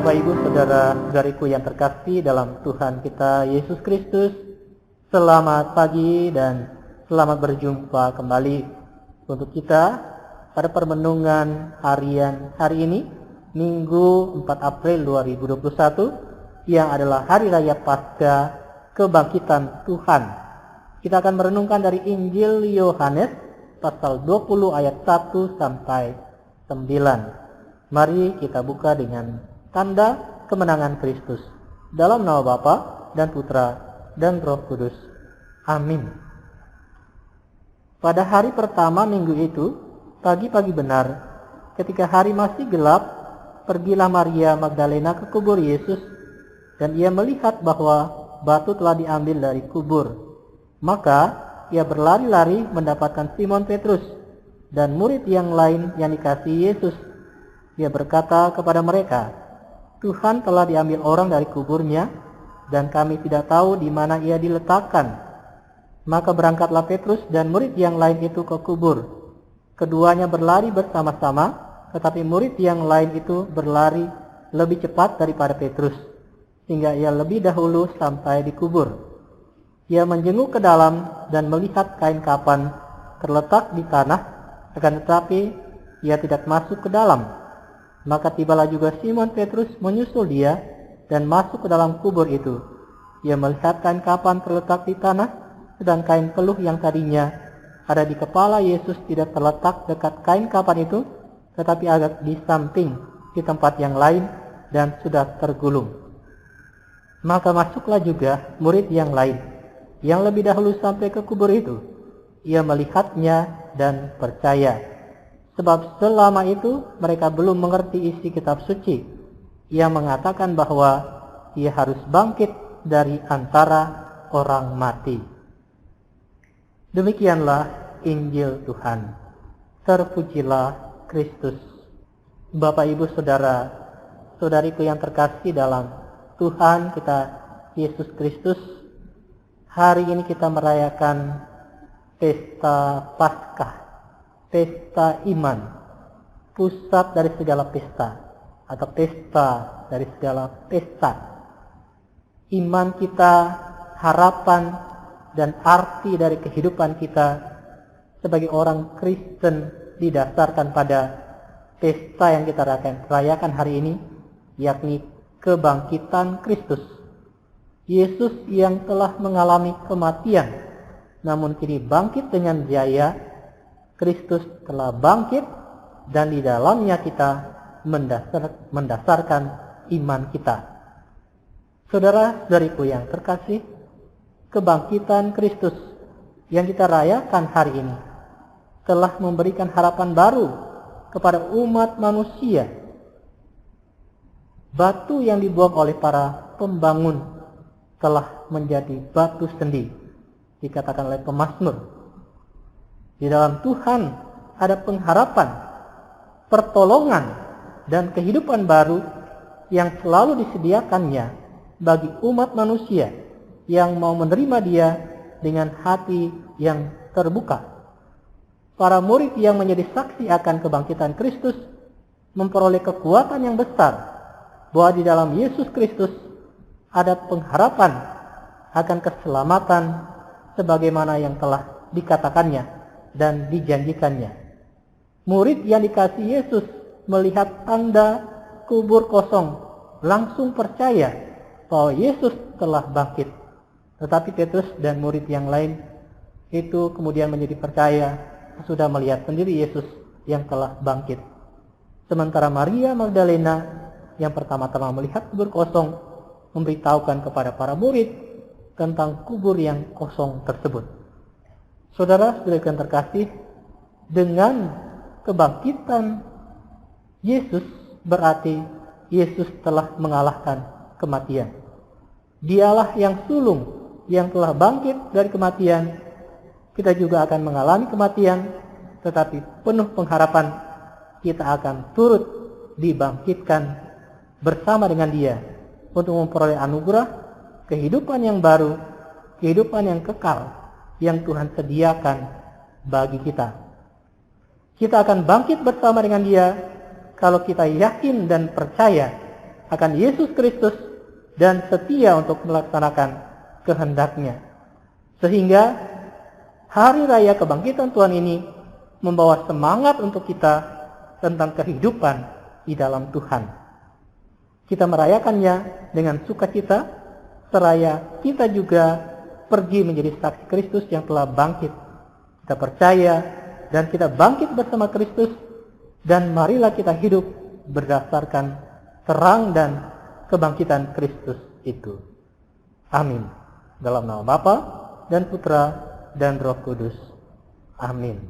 Bapak Ibu Saudara-saudariku yang terkasih dalam Tuhan kita Yesus Kristus, selamat pagi dan selamat berjumpa kembali untuk kita pada permenungan harian hari ini, Minggu 4 April 2021, yang adalah Hari Raya Paskah Kebangkitan Tuhan. Kita akan merenungkan dari Injil Yohanes pasal 20 ayat 1 sampai 9. Mari kita buka dengan tanda kemenangan Kristus. Dalam nama Bapa dan Putra dan Roh Kudus. Amin. Pada hari pertama minggu itu, pagi-pagi benar, ketika hari masih gelap, pergilah Maria Magdalena ke kubur Yesus, dan ia melihat bahwa batu telah diambil dari kubur. Maka ia berlari-lari mendapatkan Simon Petrus dan murid yang lain yang dikasihi Yesus. Ia berkata kepada mereka, "Tuhan telah diambil orang dari kuburnya, dan kami tidak tahu di mana ia diletakkan." Maka berangkatlah Petrus dan murid yang lain itu ke kubur. Keduanya berlari bersama-sama, tetapi murid yang lain itu berlari lebih cepat daripada Petrus, sehingga ia lebih dahulu sampai di kubur. Ia menjenguk ke dalam dan melihat kain kapan terletak di tanah, akan tetapi ia tidak masuk ke dalam. Maka tibalah juga Simon Petrus menyusul dia dan masuk ke dalam kubur itu. Ia melihat kain kapan terletak di tanah, sedang kain peluh yang tadinya ada di kepala Yesus tidak terletak dekat kain kapan itu, tetapi agak di samping di tempat yang lain dan sudah tergulung. Maka masuklah juga murid yang lain, yang lebih dahulu sampai ke kubur itu. Ia melihatnya dan percaya. Sebab selama itu mereka belum mengerti isi kitab suci. Ia mengatakan bahwa ia harus bangkit dari antara orang mati. Demikianlah Injil Tuhan. Terpujilah Kristus. Bapak Ibu Saudara, saudariku yang terkasih dalam Tuhan kita Yesus Kristus, hari ini kita merayakan pesta Paskah, pesta iman, pusat dari segala pesta, atau pesta dari segala pesta. Iman kita, harapan, dan arti dari kehidupan kita sebagai orang Kristen didasarkan pada pesta yang kita rayakan hari ini, yakni kebangkitan Kristus. Yesus yang telah mengalami kematian, namun kini bangkit dengan jaya. Kristus telah bangkit dan di dalamnya kita mendasarkan iman kita. Saudara-saudariku yang terkasih, kebangkitan Kristus yang kita rayakan hari ini telah memberikan harapan baru kepada umat manusia. Batu yang dibuang oleh para pembangun telah menjadi batu sendi, dikatakan oleh pemazmur. Di dalam Tuhan ada pengharapan, pertolongan, dan kehidupan baru yang selalu disediakannya bagi umat manusia yang mau menerima Dia dengan hati yang terbuka. Para murid yang menjadi saksi akan kebangkitan Kristus memperoleh kekuatan yang besar bahwa di dalam Yesus Kristus ada pengharapan akan keselamatan sebagaimana yang telah dikatakannya dan dijanjikannya. Murid yang dikasihi Yesus melihat tanda kubur kosong langsung percaya bahwa Yesus telah bangkit. Tetapi Petrus dan murid yang lain itu kemudian menjadi percaya sudah melihat sendiri Yesus yang telah bangkit. Sementara Maria Magdalena yang pertama-tama melihat kubur kosong memberitahukan kepada para murid tentang kubur yang kosong tersebut. Saudara-saudara yang terkasih, dengan kebangkitan Yesus berarti Yesus telah mengalahkan kematian. Dialah yang sulung, yang telah bangkit dari kematian. Kita juga akan mengalami kematian, tetapi penuh pengharapan kita akan turut dibangkitkan bersama dengan Dia untuk memperoleh anugerah kehidupan yang baru, kehidupan yang kekal yang Tuhan sediakan bagi kita. Kita akan bangkit bersama dengan Dia kalau kita yakin dan percaya akan Yesus Kristus dan setia untuk melaksanakan kehendaknya. Sehingga hari raya kebangkitan Tuhan ini membawa semangat untuk kita tentang kehidupan di dalam Tuhan. Kita merayakannya dengan sukacita, seraya kita juga pergi menjadi saksi Kristus yang telah bangkit. Kita percaya dan kita bangkit bersama Kristus, dan marilah kita hidup berdasarkan terang dan kebangkitan Kristus itu. Amin. Dalam nama Bapa dan Putra dan Roh Kudus. Amin.